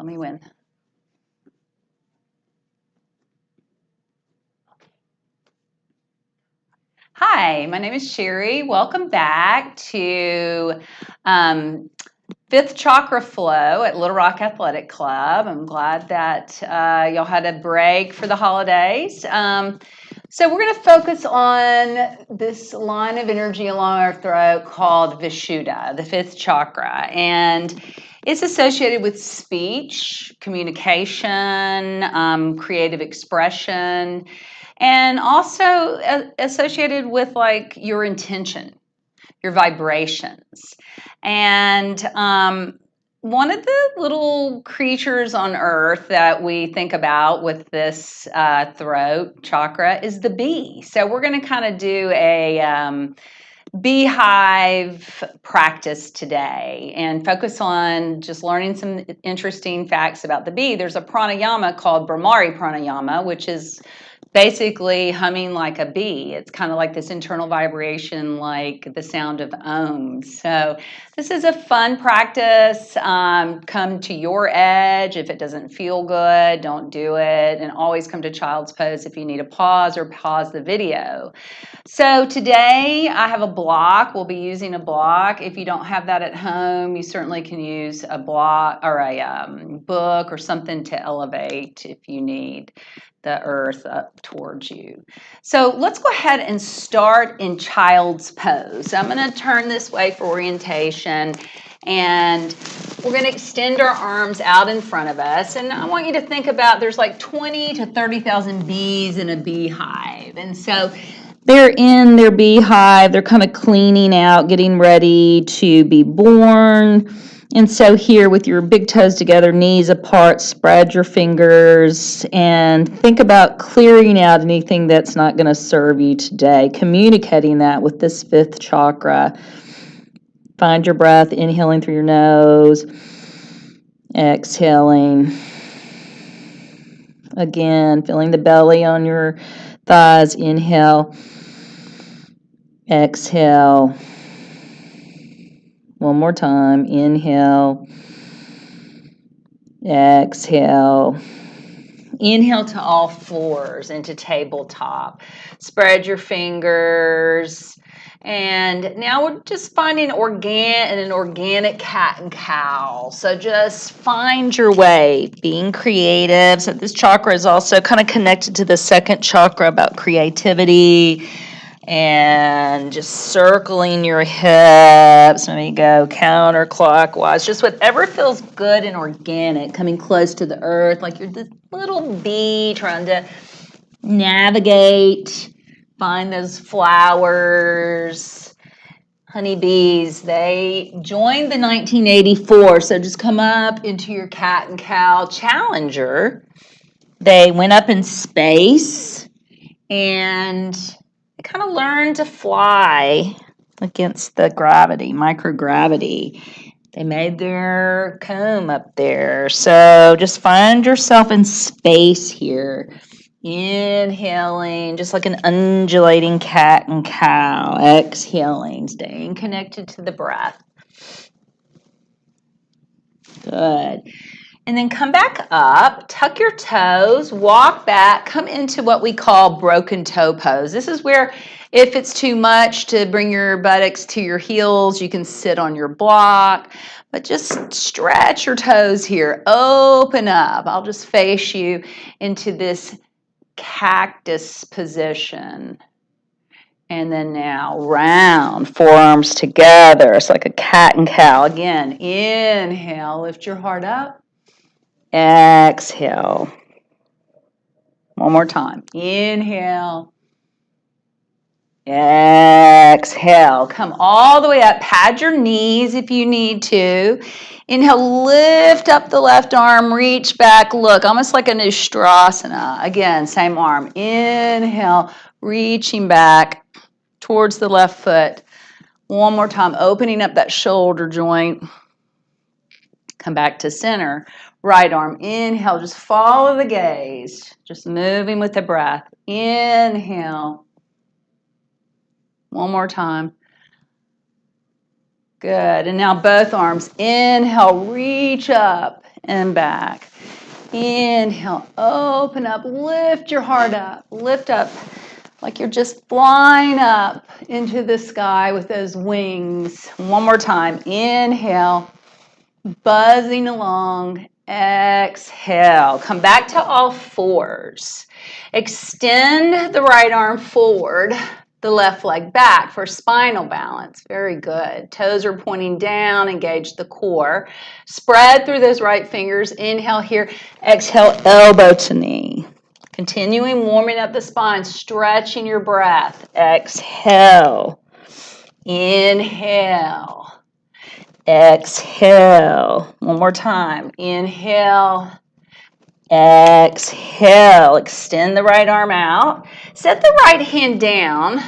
Tell me when. Hi, my name is Sherri. Welcome back to Fifth Chakra Flow at Little Rock Athletic Club. I'm glad that y'all had a break for the holidays. So we're going to focus on this line of energy along our throat called Vishuddha, the fifth chakra. And it's associated with speech, communication, creative expression, and also associated with like your intention, your vibrations. And one of the little creatures on earth that we think about with this throat chakra is the bee. So we're going to kind of do a beehive practice today and focus on just learning some interesting facts about the bee. There's a pranayama called Brahmari pranayama, which is basically humming like a bee. It's kind of like this internal vibration, like the sound of ohms. So this is a fun practice. Come to your edge. If it doesn't feel good, don't do it. And always come to child's pose if you need a pause or pause the video. So today I have a block. We'll be using a block. If you don't have that at home, you certainly can use a block or a book or something to elevate if you need the earth up towards you. So let's go ahead and start in child's pose. So I'm going to turn this way for orientation, and we're going to extend our arms out in front of us. And I want you to think about there's like 20 to 30,000 bees in a beehive. And so they're in their beehive. They're kind of cleaning out, getting ready to be born. And so here with your big toes together, knees apart, spread your fingers and think about clearing out anything that's not going to serve you today, communicating that with this fifth chakra. Find your breath, inhaling through your nose, exhaling. Again, feeling the belly on your thighs, inhale, exhale. One more time, inhale, exhale. Inhale to all fours into tabletop. Spread your fingers. And now we're just finding an organic cat and cow. So just find your way, being creative. So this chakra is also kind of connected to the second chakra about creativity. And just circling your hips. Let me go counterclockwise. Just whatever feels good and organic, coming close to the earth, like you're this little bee trying to navigate, find those flowers. Honeybees, they joined the 1984, so just come up into your cat and cow challenger. They went up in space and kind of learn to fly against the gravity, microgravity. They made their comb up there. So just find yourself in space here. Inhaling, just like an undulating cat and cow. Exhaling, staying connected to the breath. Good. And then come back up, tuck your toes, walk back, come into what we call broken toe pose. This is where if it's too much to bring your buttocks to your heels, you can sit on your block, but just stretch your toes here, open up. I'll just face you into this cactus position. And then now round, forearms together. It's like a cat and cow. Again, inhale, lift your heart up. Exhale. One more time. Inhale. Exhale. Come all the way up. Pad your knees if you need to. Inhale, lift up the left arm, reach back, look, almost like an Ustrasana. Again, same arm. Inhale, reaching back towards the left foot. One more time, opening up that shoulder joint. Come back to center. Right arm, inhale, just follow the gaze. Just moving with the breath. Inhale. One more time. Good. And now both arms. Inhale, reach up. and back. Inhale, open up, lift your heart up, lift up like you're just flying up into the sky with those wings. One more time. Inhale, buzzing along. Exhale. Come back to all fours. Extend the right arm forward, the left leg back for spinal balance. Very good. Toes are pointing down. Engage the core. Spread through those right fingers. Inhale here. Exhale, elbow to knee. Continuing warming up the spine, stretching your breath. Exhale. Inhale. Exhale. One more time. Inhale. Exhale. Extend the right arm out. Set the right hand down.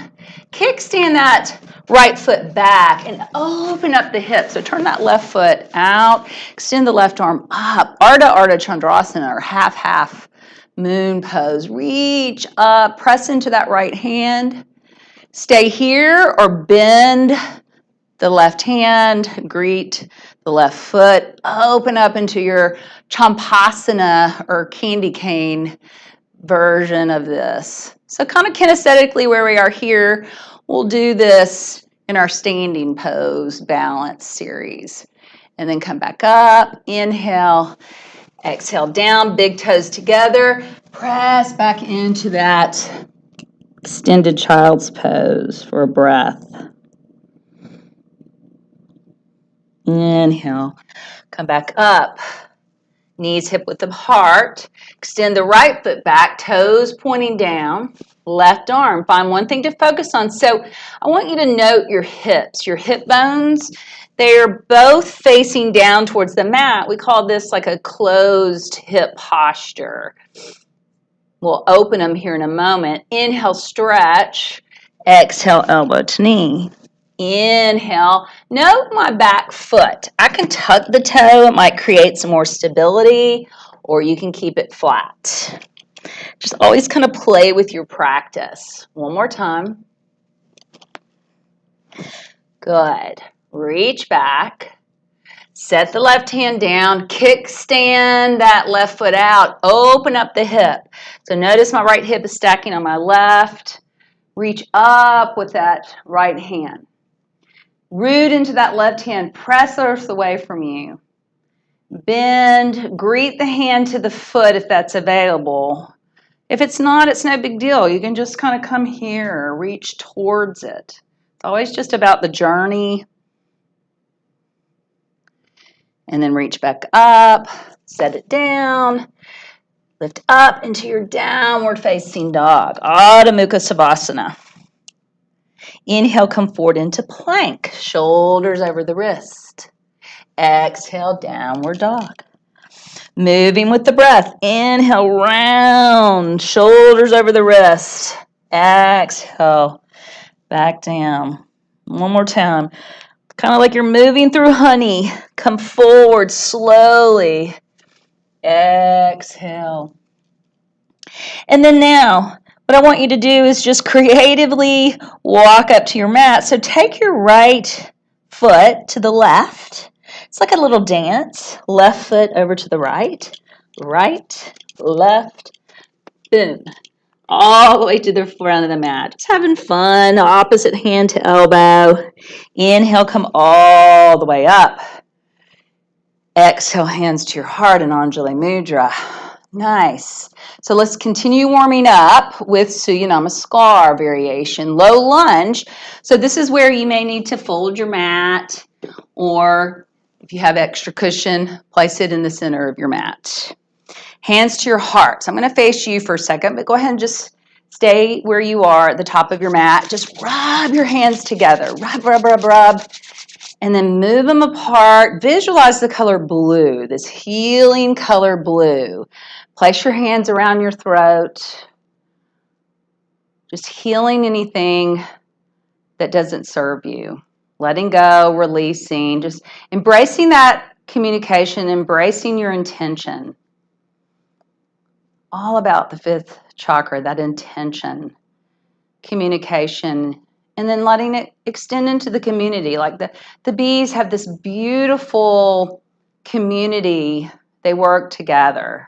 Kickstand that right foot back and open up the hips. So turn that left foot out. Extend the left arm up. Ardha Ardha Chandrasana, or half moon pose. Reach up. Press into that right hand. Stay here or bend the left hand, greet the left foot, open up into your Champasana or candy cane version of this. So kind of kinesthetically where we are here, we'll do this in our standing pose balance series. And then come back up, inhale, exhale down, big toes together, press back into that extended child's pose for a breath. Inhale, come back up, knees hip width apart, extend the right foot back, toes pointing down, left arm. Find one thing to focus on. So I want you to note your hips, your hip bones. They are both facing down towards the mat. We call this like a closed hip posture. We'll open them here in a moment. Inhale, stretch. Exhale, elbow to knee. Inhale, note my back foot. I can tuck the toe. It might create some more stability, or you can keep it flat. Just always kind of play with your practice. One more time. Good. Reach back. Set the left hand down. Kickstand that left foot out. Open up the hip. So notice my right hip is stacking on my left. Reach up with that right hand. Root into that left hand, press earth away from you. Bend, greet the hand to the foot if that's available. If it's not, it's no big deal. You can just kind of come here, reach towards it. It's always just about the journey. And then reach back up, set it down, lift up into your downward facing dog, Adho Mukha Savasana. Inhale, come forward into plank, shoulders over the wrist. Exhale, downward dog. Moving with the breath. Inhale, round, shoulders over the wrist. Exhale, back down. One more time. Kind of like you're moving through honey. Come forward slowly. Exhale. And then now, what I want you to do is just creatively walk up to your mat. So take your right foot to the left. It's like a little dance. Left foot over to the right. Right, left, boom. All the way to the front of the mat. Just having fun. Opposite hand to elbow. Inhale, come all the way up. Exhale, hands to your heart in Anjali Mudra. Nice. So let's continue warming up with Surya Namaskar variation, low lunge. So this is where you may need to fold your mat, or if you have extra cushion, place it in the center of your mat. Hands to your heart. So I'm going to face you for a second, but go ahead and just stay where you are at the top of your mat. Just rub your hands together. Rub, rub, rub, rub. And then move them apart. Visualize the color blue, this healing color blue. Place your hands around your throat. Just healing anything that doesn't serve you. Letting go, releasing, just embracing that communication, embracing your intention. All about the fifth chakra, that intention, communication, and then letting it extend into the community. Like the bees have this beautiful community They work together.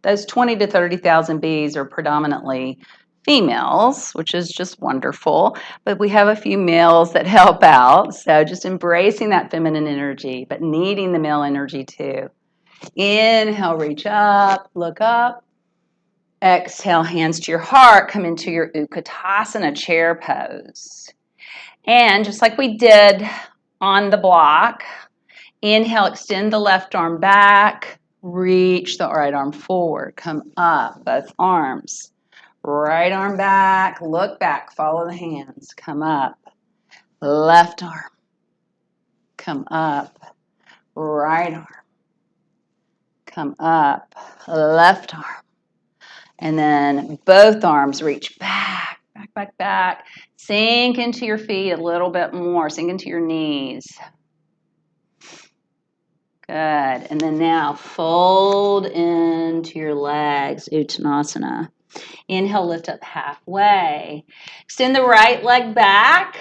Those 20 to 30,000 bees are predominantly females, which is just wonderful, but we have a few males that help out, so just embracing that feminine energy, but needing the male energy too. Inhale, reach up, look up. Exhale, hands to your heart, come into your Utkatasana chair pose. And just like we did on the block, inhale, extend the left arm back, reach the right arm forward, come up, both arms. Right arm back, look back, follow the hands, come up. Left arm, come up. Right arm, come up. Left arm. And then both arms reach back, back, back, back. Sink into your feet a little bit more. Sink into your knees. Good. And then now fold into your legs, Uttanasana. Inhale, lift up halfway. Extend the right leg back.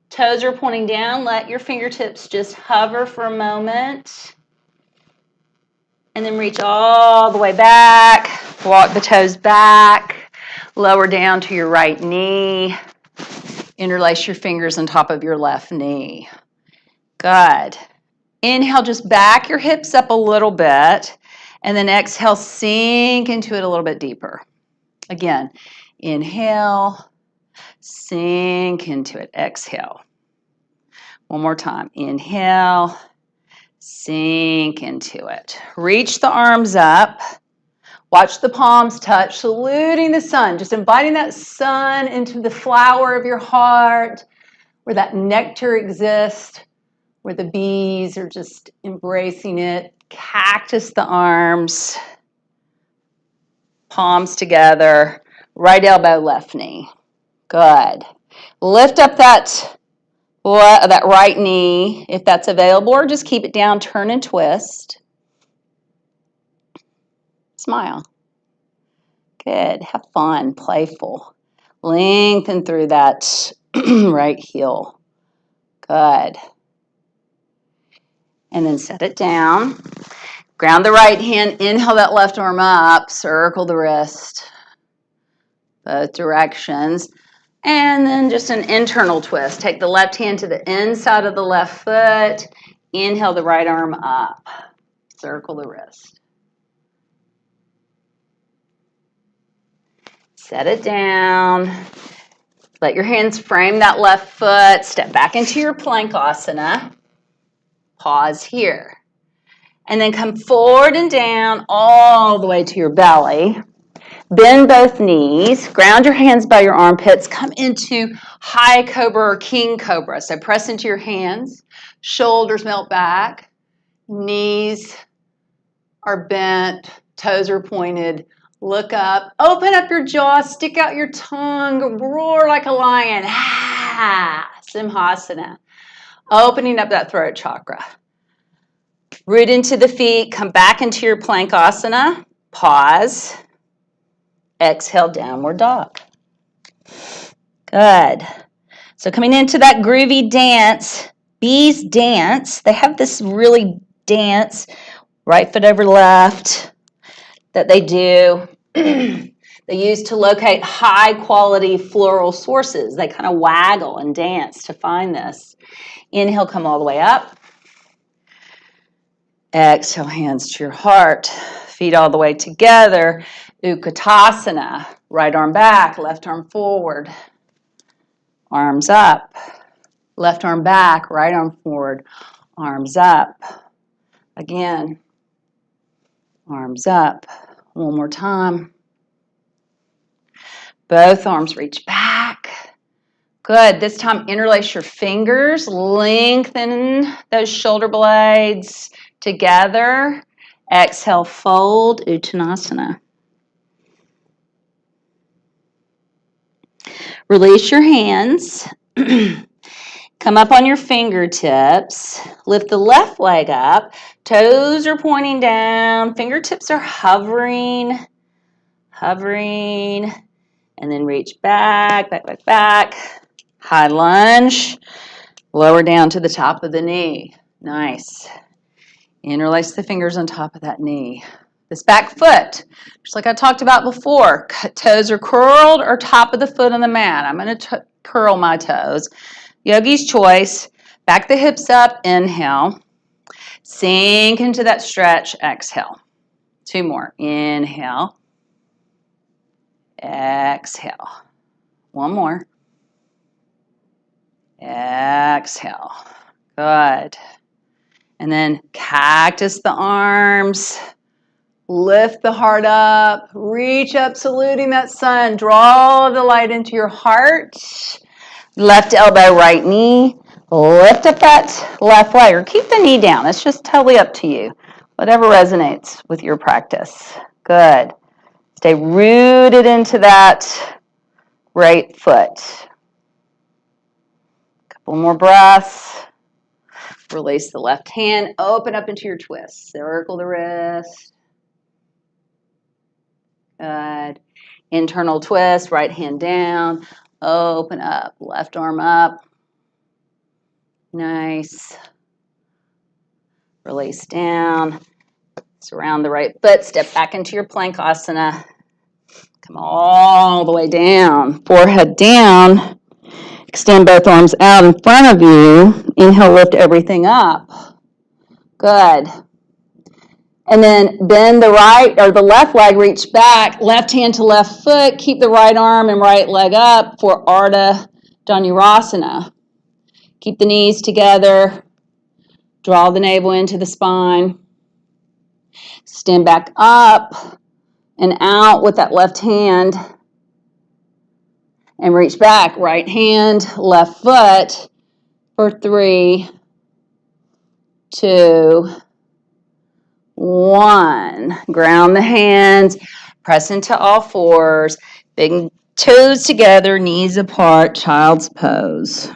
Toes are pointing down. Let your fingertips just hover for a moment. And then reach all the way back. Walk the toes back. Lower down to your right knee. Interlace your fingers on top of your left knee. Good. Inhale, just back your hips up a little bit. And then exhale, sink into it a little bit deeper. Again, inhale, sink into it. Exhale. One more time. Inhale, sink into it. Reach the arms up. Watch the palms touch, saluting the sun. Just inviting that sun into the flower of your heart, where that nectar exists, where the bees are just embracing it. Cactus the arms. Palms together, right elbow, left knee. Good. Lift up that right knee if that's available, or just keep it down, turn and twist. Smile. Good. Have fun, playful. Lengthen through that right heel. Good. And then set it down. Ground the right hand, inhale that left arm up, circle the wrist, both directions. And then just an internal twist. Take the left hand to the inside of the left foot, inhale the right arm up, circle the wrist. Set it down. Let your hands frame that left foot, step back into your Plankasana. Pause here. And then come forward and down all the way to your belly. Bend both knees. Ground your hands by your armpits. Come into high cobra or king cobra. So press into your hands. Shoulders melt back. Knees are bent. Toes are pointed. Look up. Open up your jaw. Stick out your tongue. Roar like a lion. Simhasana. Opening up that throat chakra. Root into the feet, come back into your Plankasana, pause, exhale, downward dog. Good. So coming into that groovy dance, bees dance, they have this really dance, right foot over left, that they do. They use to locate high quality floral sources. They kind of waggle and dance to find this. Inhale, come all the way up. Exhale, hands to your heart, feet all the way together. Utkatasana, right arm back, left arm forward, arms up. Left arm back, right arm forward, arms up. Again, arms up. One more time. Both arms reach back. Good. This time, interlace your fingers, lengthen those shoulder blades together. Exhale, fold, Uttanasana. Release your hands. Come up on your fingertips. Lift the left leg up. Toes are pointing down. Fingertips are hovering. Hovering. And then reach back, back, back, back. High lunge. Lower down to the top of the knee. Nice. Interlace the fingers on top of that knee. This back foot, just like I talked about before, toes are curled or top of the foot on the mat. I'm going to curl my toes. Yogi's choice. Back the hips up, inhale. Sink into that stretch, exhale. 2 more. Inhale. Exhale. 1 more. Exhale. Good. And then cactus the arms. Lift the heart up. Reach up, saluting that sun. Draw the light into your heart. Left elbow, right knee. Lift up that left leg, or keep the knee down. It's just totally up to you. Whatever resonates with your practice. Good. Stay rooted into that right foot. Couple more breaths. Release the left hand. Open up into your twist. Circle the wrist. Good. Internal twist. Right hand down. Open up. Left arm up. Nice. Release down. Surround the right foot. Step back into your plank asana. Come all the way down. Forehead down. Extend both arms out in front of you. Inhale, lift everything up. Good. And then bend the right or the left leg, reach back. Left hand to left foot. Keep the right arm and right leg up for Ardha Dhanurasana. Keep the knees together. Draw the navel into the spine. Stand back up and out with that left hand. And reach back, right hand, left foot for 3, 2, 1. Ground the hands, press into all fours, big toes together, knees apart, child's pose.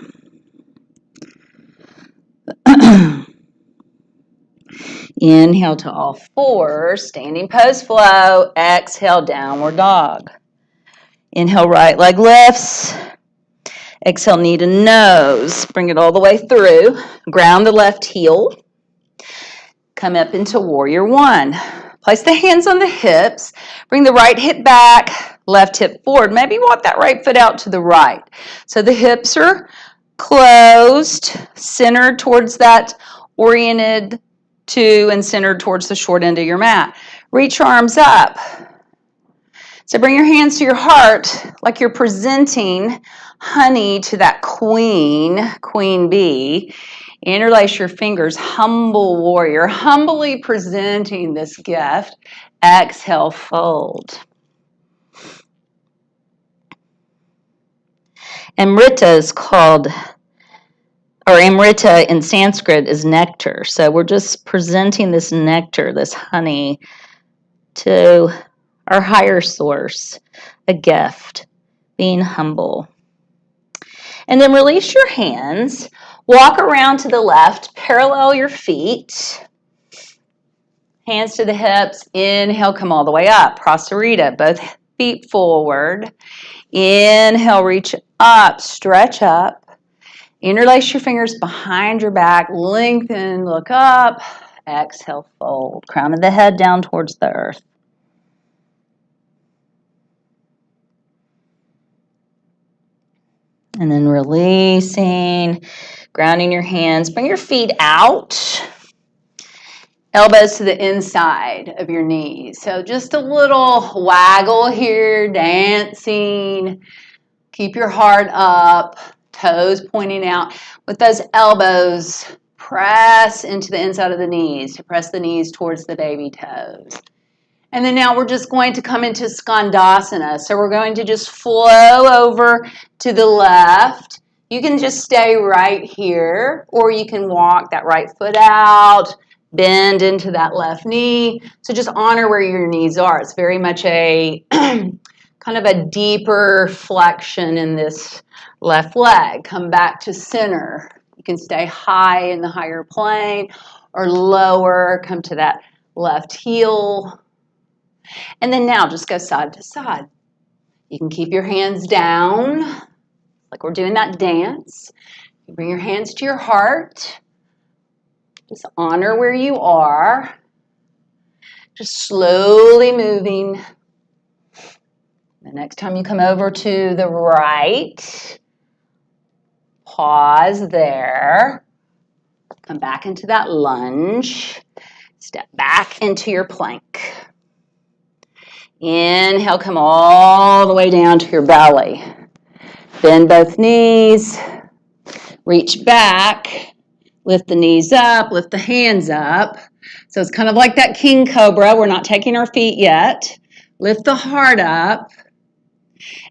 Inhale to all fours, standing pose flow. Exhale, downward dog. Inhale, right leg lifts. Exhale, knee to nose. Bring it all the way through. Ground the left heel. Come up into warrior 1. Place the hands on the hips. Bring the right hip back, left hip forward. Maybe walk that right foot out to the right. So the hips are closed, centered towards that oriented to and centered towards the short end of your mat. Reach your arms up. So bring your hands to your heart like you're presenting honey to that queen bee. Interlace your fingers, humble warrior, humbly presenting this gift. Exhale, fold. Amrita is called, or Amrita in Sanskrit is nectar. So we're just presenting this nectar, this honey, to our higher source, a gift, being humble. And then release your hands. Walk around to the left, parallel your feet. Hands to the hips. Inhale, come all the way up. Prasarita, both feet forward. Inhale, reach up, stretch up. Interlace your fingers behind your back. Lengthen, look up. Exhale, fold. Crown of the head down towards the earth. And then releasing, grounding your hands. Bring your feet out. Elbows to the inside of your knees. So just a little waggle here, dancing. Keep your heart up, toes pointing out. With those elbows, press into the inside of the knees to press the knees towards the baby toes. And then now we're just going to come into Skandasana. So we're going to just flow over to the left. You can just stay right here, or you can walk that right foot out, bend into that left knee. So just honor where your knees are. It's very much a kind of a deeper flexion in this left leg. Come back to center. You can stay high in the higher plane or lower. Come to that left heel. And then now just go side to side. You can keep your hands down, like we're doing that dance. You bring your hands to your heart. Just honor where you are. Just slowly moving. The next time you come over to the right, pause there. Come back into that lunge. Step back into your plank. Inhale, come all the way down to your belly. Bend both knees. Reach back. Lift the knees up. Lift the hands up. So it's kind of like that king cobra. We're not taking our feet yet. Lift the heart up.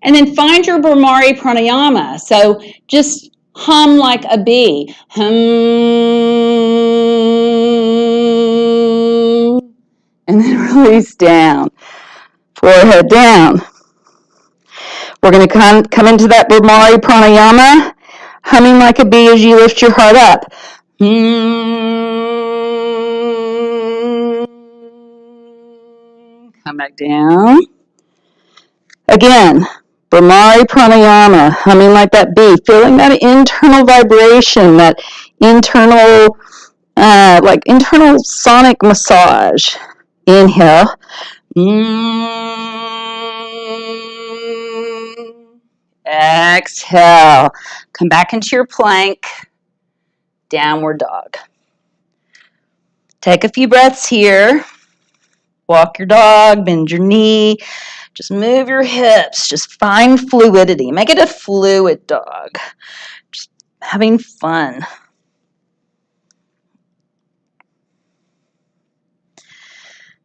And then find your Brahmari pranayama. So just hum like a bee. Hum. And then release down. Forehead down. We're going to come into that Brahmari pranayama, humming like a bee as you lift your heart up. Come back down. Again, Brahmari pranayama, humming like that bee, feeling that internal vibration, that internal, internal sonic massage. Inhale. Exhale. Come back into your plank. Downward dog. Take a few breaths here. Walk your dog, bend your knee. Just move your hips. Just find fluidity. Make it a fluid dog. Just having fun.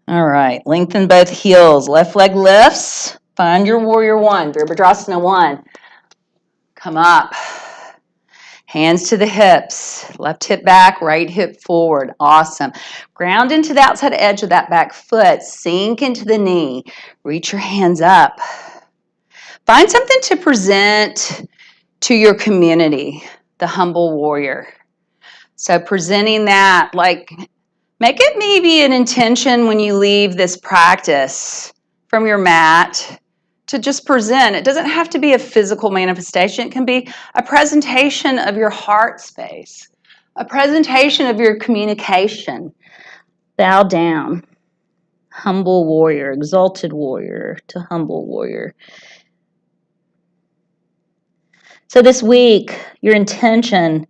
All right. Lengthen both heels. Left leg lifts. Find your warrior one. Virabhadrasana one. Come up. Hands to the hips. Left hip back, right hip forward. Awesome. Ground into the outside edge of that back foot. Sink into the knee. Reach your hands up. Find something to present to your community, the humble warrior. So presenting that, like, make it maybe an intention when you leave this practice from your mat to just present. It doesn't have to be a physical manifestation. It can be a presentation of your heart space, a presentation of your communication. Bow down. Humble warrior, exalted warrior to humble warrior. So this week, your intention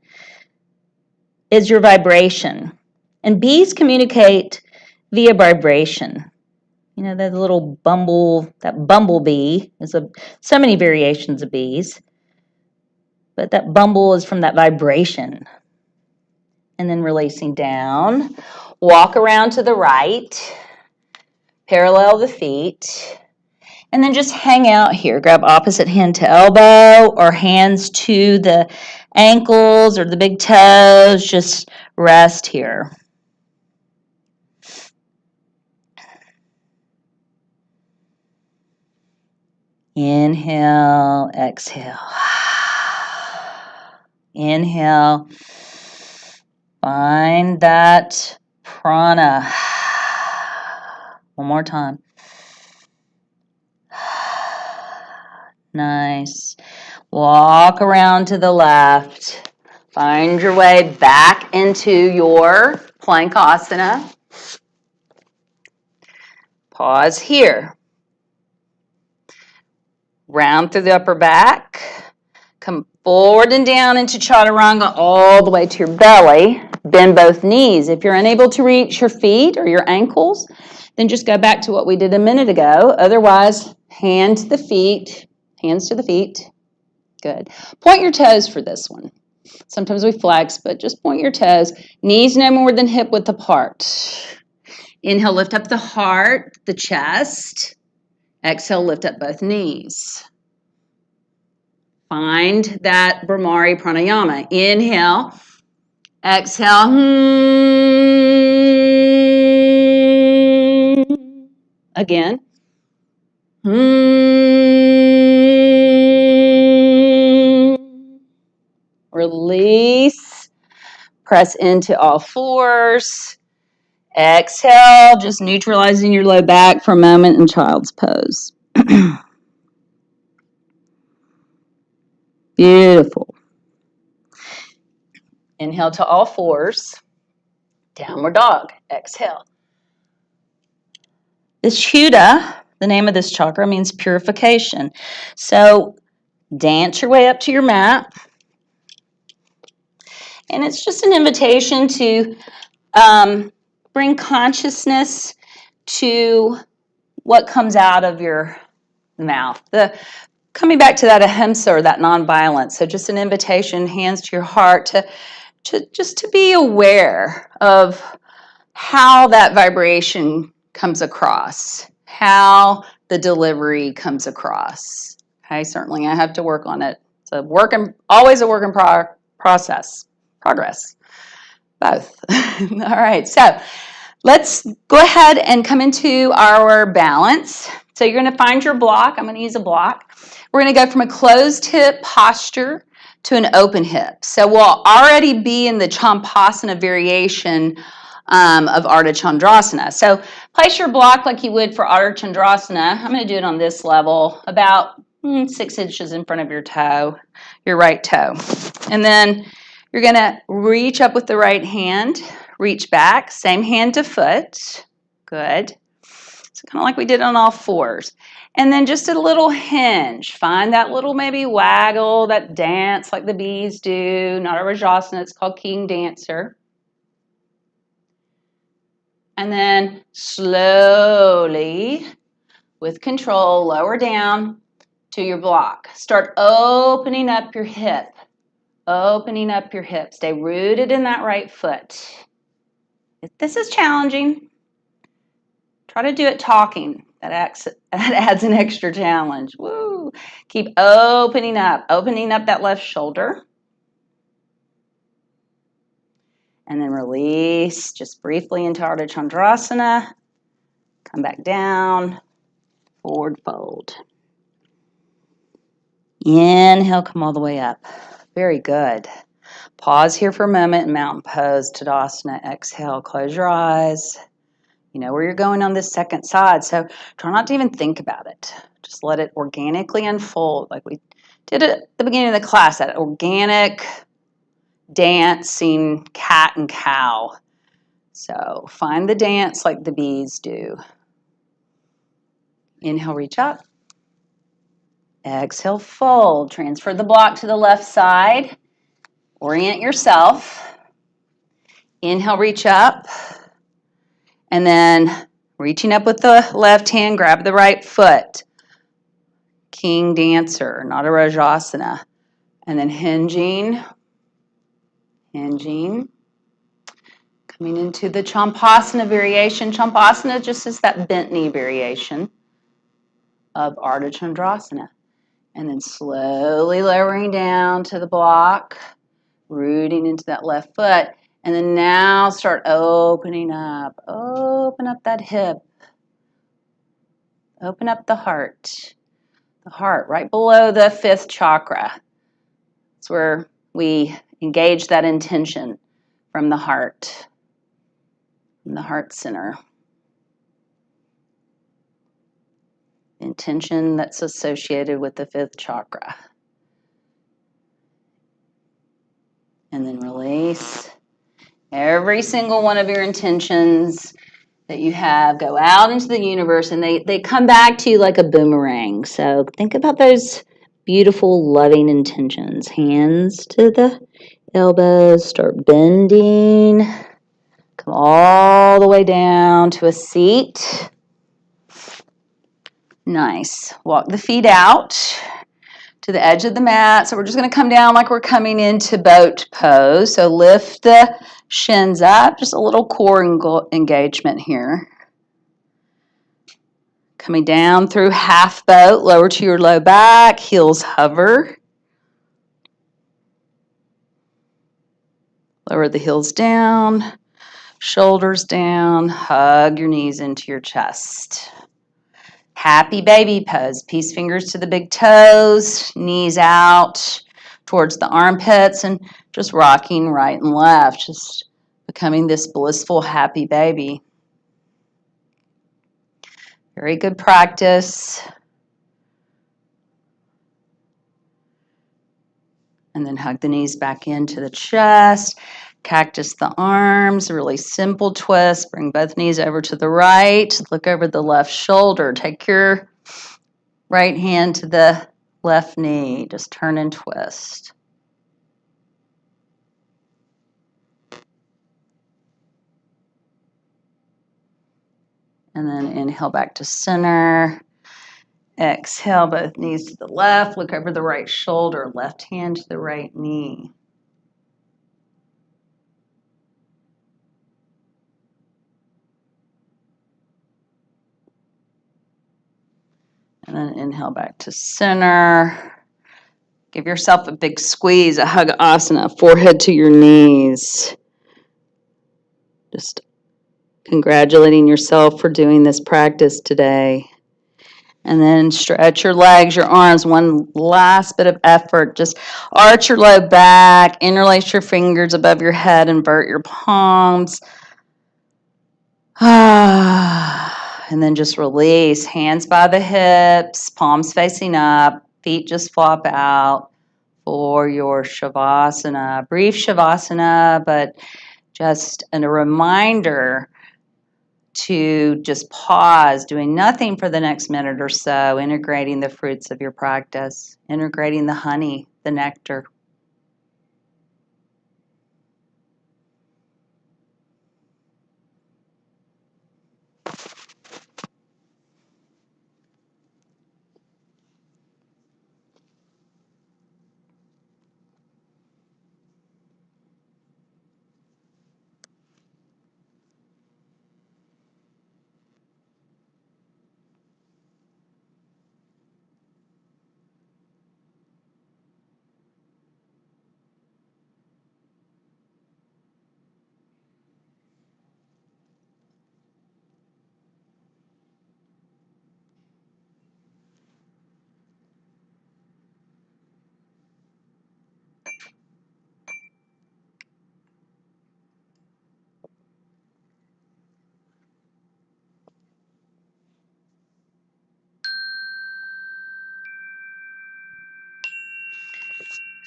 is your vibration. And bees communicate via vibration. You know, that little bumblebee, there's so many variations of bees, but that bumble is from that vibration. And then releasing down, walk around to the right, parallel the feet, and then just hang out here. Grab opposite hand to elbow or hands to the ankles or the big toes. Just rest here. Inhale, exhale. Inhale. Find that prana. One more time. Nice. Walk around to the left. Find your way back into your plank asana. Pause here. Round through the upper back. Come forward and down into chaturanga all the way to your belly. Bend both knees. If you're unable to reach your feet or your ankles, then just go back to what we did a minute ago. Otherwise, hands to the feet. Good. Point your toes for this one. Sometimes we flex, but just point your toes. Knees no more than hip width apart. Inhale, lift up the heart, the chest. Exhale, lift up both knees. Find that Brahmari pranayama. Inhale. Exhale. Again. Release. Press into all fours. Exhale. Just neutralizing your low back for a moment in child's pose. Beautiful. Inhale to all fours. Downward dog. Exhale. This Huda, the name of this chakra, means purification. So dance your way up to your mat. And it's just an invitation to bring consciousness to what comes out of your mouth. Coming back to that ahimsa, or that nonviolence. So just an invitation, hands to your heart, to be aware of how that vibration comes across, how the delivery comes across. Okay, certainly I have to work on it. It's always a work in progress, both. All right, so let's go ahead and come into our balance. So you're going to find your block. I'm going to use a block. We're going to go from a closed hip posture to an open hip. So we'll already be in the Champasana variation of Ardha Chandrasana. So place your block like you would for Ardha Chandrasana. I'm going to do it on this level, about 6 inches in front of your toe, your right toe. And then you're going to reach up with the right hand, reach back, same hand to foot. Good. So kind of like we did on all fours. And then just a little hinge. Find that little maybe waggle, that dance like the bees do. Not a Rajasana, it's called King Dancer. And then slowly, with control, lower down to your block. Start opening up your hip. Opening up your hip. Stay rooted in that right foot. If this is challenging, try to do it talking. That adds an extra challenge. Woo! Keep opening up that left shoulder. And then release just briefly into Ardha Chandrasana. Come back down, forward fold. Inhale, come all the way up. Very good. Pause here for a moment in mountain pose, Tadasana. Exhale, close your eyes. You know where you're going on this second side, so try not to even think about it. Just let it organically unfold like we did at the beginning of the class, that organic dancing cat and cow. So find the dance like the bees do. Inhale, reach up. Exhale, fold. Transfer the block to the left side. Orient yourself. Inhale, reach up. And then reaching up with the left hand, grab the right foot. King Dancer, not a Rajasana. And then hinging. Coming into the Champasana variation. Champasana just is that bent knee variation of Ardha Chandrasana. And then slowly lowering down to the block, rooting into that left foot. And then now start opening up. Open up that hip. Open up the heart. The heart right below the 5th chakra. It's where we engage that intention from the heart, from the heart center. Intention that's associated with the 5th chakra. And then release. Every single one of your intentions that you have go out into the universe, and they come back to you like a boomerang. So think about those beautiful, loving intentions. Hands to the elbows, start bending. Come all the way down to a seat. Nice. Walk the feet out to the edge of the mat. So we're just going to come down like we're coming into boat pose. So lift the shins up, just a little core engagement here. Coming down through half boat, lower to your low back, heels hover. Lower the heels down, shoulders down, hug your knees into your chest. Happy baby pose. Peace fingers to the big toes, knees out towards the armpits, and just rocking right and left, just becoming this blissful, happy baby. Very good practice. And then hug the knees back into the chest. Cactus the arms, a really simple twist. Bring both knees over to the right. Look over the left shoulder. Take your right hand to the left knee. Just turn and twist. And then inhale back to center. Exhale, both knees to the left. Look over the right shoulder. Left hand to the right knee. And then inhale back to center. Give yourself a big squeeze, a hug asana, forehead to your knees. Just congratulating yourself for doing this practice today. And then stretch your legs, your arms, one last bit of effort. Just arch your low back, interlace your fingers above your head, invert your palms. And then just release, hands by the hips, palms facing up, feet just flop out for your Shavasana. Brief Shavasana, but just a reminder to just pause, doing nothing for the next minute or so, integrating the fruits of your practice, integrating the honey, the nectar.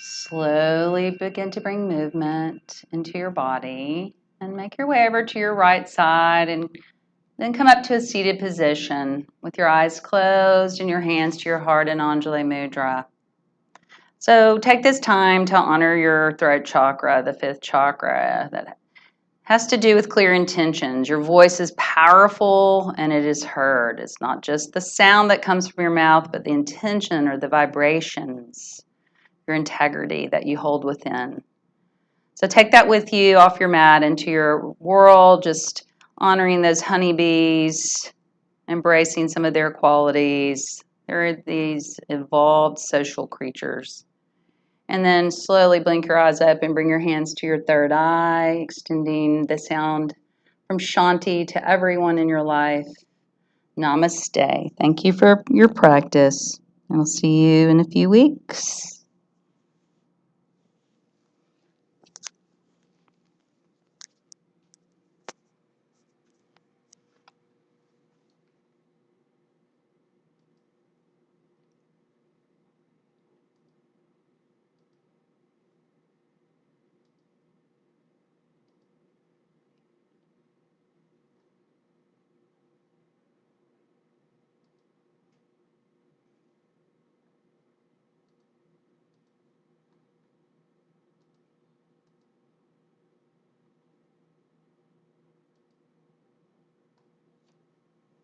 Slowly begin to bring movement into your body and make your way over to your right side and then come up to a seated position with your eyes closed and your hands to your heart in Anjali Mudra. So take this time to honor your throat chakra, the fifth chakra, that has to do with clear intentions. Your voice is powerful and it is heard. It's not just the sound that comes from your mouth, but the intention or the vibrations, your integrity that you hold within. So take that with you off your mat into your world, just honoring those honeybees, embracing some of their qualities. They're these evolved social creatures. And then slowly blink your eyes up and bring your hands to your third eye, extending the sound from Shanti to everyone in your life. Namaste. Thank you for your practice. And I'll see you in a few weeks.